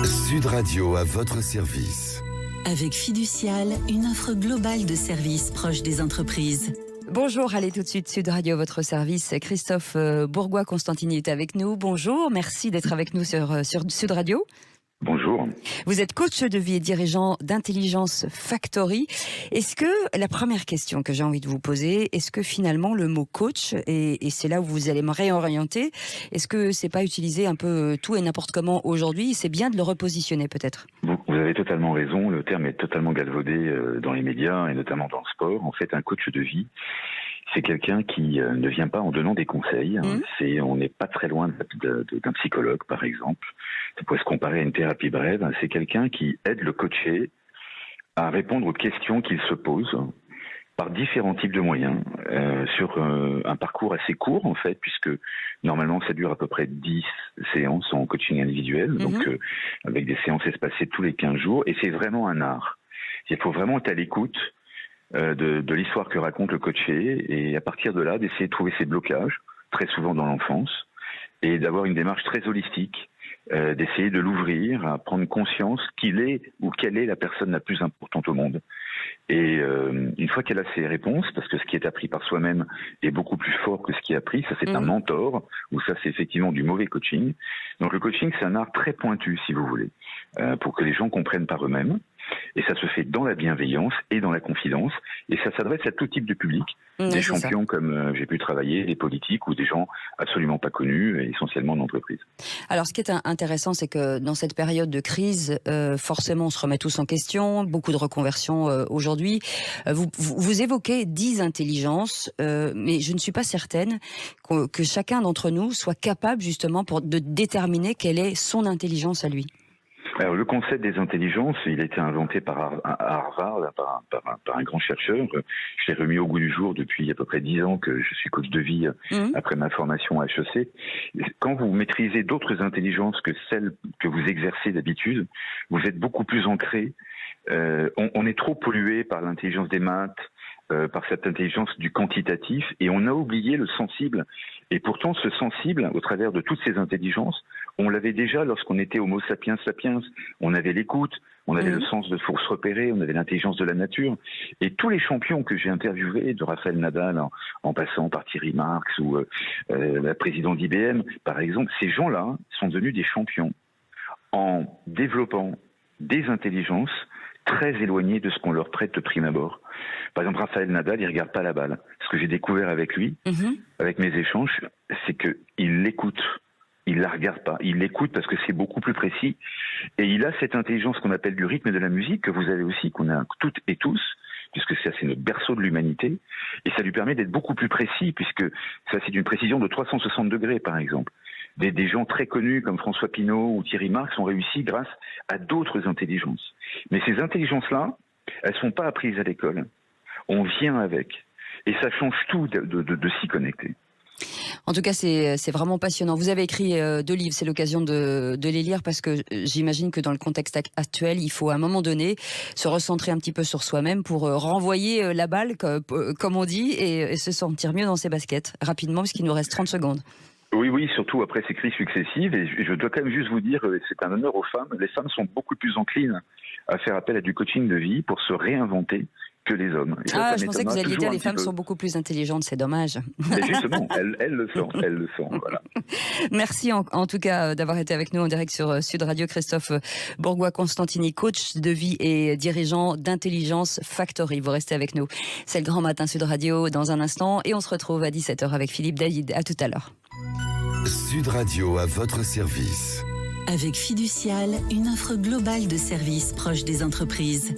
Sud Radio à votre service. Avec Fiducial, une offre globale de services proches des entreprises. Bonjour, allez tout de suite, Sud Radio, votre service. Christophe Bourgois-Constantini est avec nous. Bonjour, merci d'être avec nous sur Sud Radio. Bonjour. Vous êtes coach de vie et dirigeant d'Intelligence Factory. Est-ce que, la première question que j'ai envie de vous poser, est-ce que finalement le mot coach, et c'est là où vous allez me réorienter, est-ce que c'est pas utilisé un peu tout et n'importe comment aujourd'hui? C'est bien de le repositionner peut-être. Vous avez totalement raison, le terme est totalement galvaudé dans les médias et notamment dans le sport. En fait, un coach de vie, c'est quelqu'un qui ne vient pas en donnant des conseils. On n'est pas très loin d'un psychologue, par exemple. Ça pourrait se comparer à une thérapie brève. C'est quelqu'un qui aide le coaché à répondre aux questions qu'il se pose par différents types de moyens, sur un parcours assez court, en fait, puisque normalement, ça dure à peu près 10 séances en coaching individuel, donc avec des séances espacées tous les 15 jours. Et c'est vraiment un art. Il faut vraiment être à l'écoute de l'histoire que raconte le coaché et à partir de là, d'essayer de trouver ses blocages, très souvent dans l'enfance, et d'avoir une démarche très holistique, d'essayer de l'ouvrir, à prendre conscience qu'il est ou quelle est la personne la plus importante au monde. Et une fois qu'elle a ses réponses, parce que ce qui est appris par soi-même est beaucoup plus fort que ce qui est appris, ça c'est un mentor, ou ça c'est effectivement du mauvais coaching. Donc le coaching c'est un art très pointu si vous voulez, pour que les gens comprennent par eux-mêmes. Et ça se fait dans la bienveillance et dans la confidence. Et ça s'adresse à tout type de public. Des champions comme j'ai pu travailler, des politiques ou des gens absolument pas connus, et essentiellement d'entreprises. Alors ce qui est intéressant, c'est que dans cette période de crise, forcément on se remet tous en question, beaucoup de reconversions aujourd'hui. Vous évoquez 10 intelligences, mais je ne suis pas certaine que chacun d'entre nous soit capable justement de déterminer quelle est son intelligence à lui. Alors, le concept des intelligences, il a été inventé à Harvard par un grand chercheur. Je l'ai remis au goût du jour depuis à peu près 10 ans que je suis coach de vie après ma formation à HEC. Quand vous maîtrisez d'autres intelligences que celles que vous exercez d'habitude, vous êtes beaucoup plus ancré. On est trop pollué par l'intelligence des maths, par cette intelligence du quantitatif, et on a oublié le sensible. Et pourtant, ce sensible, au travers de toutes ces intelligences, on l'avait déjà lorsqu'on était Homo sapiens sapiens. On avait l'écoute, on avait le sens de faut se repérer, on avait l'intelligence de la nature. Et tous les champions que j'ai interviewés, de Raphaël Nadal en passant par Thierry Marx ou la présidente d'IBM, par exemple, ces gens-là sont devenus des champions en développant des intelligences très éloignées de ce qu'on leur prête de prime abord. Par exemple, Raphaël Nadal, il regarde pas la balle. Ce que j'ai découvert avec lui, avec mes échanges, c'est qu'il l'écoute. Il la regarde pas. Il l'écoute parce que c'est beaucoup plus précis. Et il a cette intelligence qu'on appelle du rythme et de la musique, que vous avez aussi, qu'on a toutes et tous, puisque ça, c'est notre berceau de l'humanité. Et ça lui permet d'être beaucoup plus précis, puisque ça, c'est d'une précision de 360 degrés, par exemple. Des gens très connus comme François Pinault ou Thierry Marx ont réussi grâce à d'autres intelligences. Mais ces intelligences-là, elles sont pas apprises à l'école. On vient avec. Et ça change tout de s'y connecter. En tout cas, c'est vraiment passionnant. Vous avez écrit 2 livres, c'est l'occasion de les lire parce que j'imagine que dans le contexte actuel, il faut à un moment donné se recentrer un petit peu sur soi-même pour renvoyer la balle, comme on dit, et se sentir mieux dans ses baskets rapidement puisqu'il nous reste 30 secondes. Oui, surtout après ces crises successives. Et je dois quand même juste vous dire, c'est un honneur aux femmes. Les femmes sont beaucoup plus enclines à faire appel à du coaching de vie pour se réinventer que les hommes. Je pensais que vous alliez dire les femmes sont beaucoup plus intelligentes, c'est dommage. Mais justement, elles le sont, voilà. Merci en tout cas d'avoir été avec nous en direct sur Sud Radio. Christophe Bourgois-Constantini, coach de vie et dirigeant d'Intelligence Factory. Vous restez avec nous. C'est le Grand Matin Sud Radio dans un instant et on se retrouve à 17h avec Philippe David. À tout à l'heure. Sud Radio à votre service. Avec Fiducial, une offre globale de services proches des entreprises.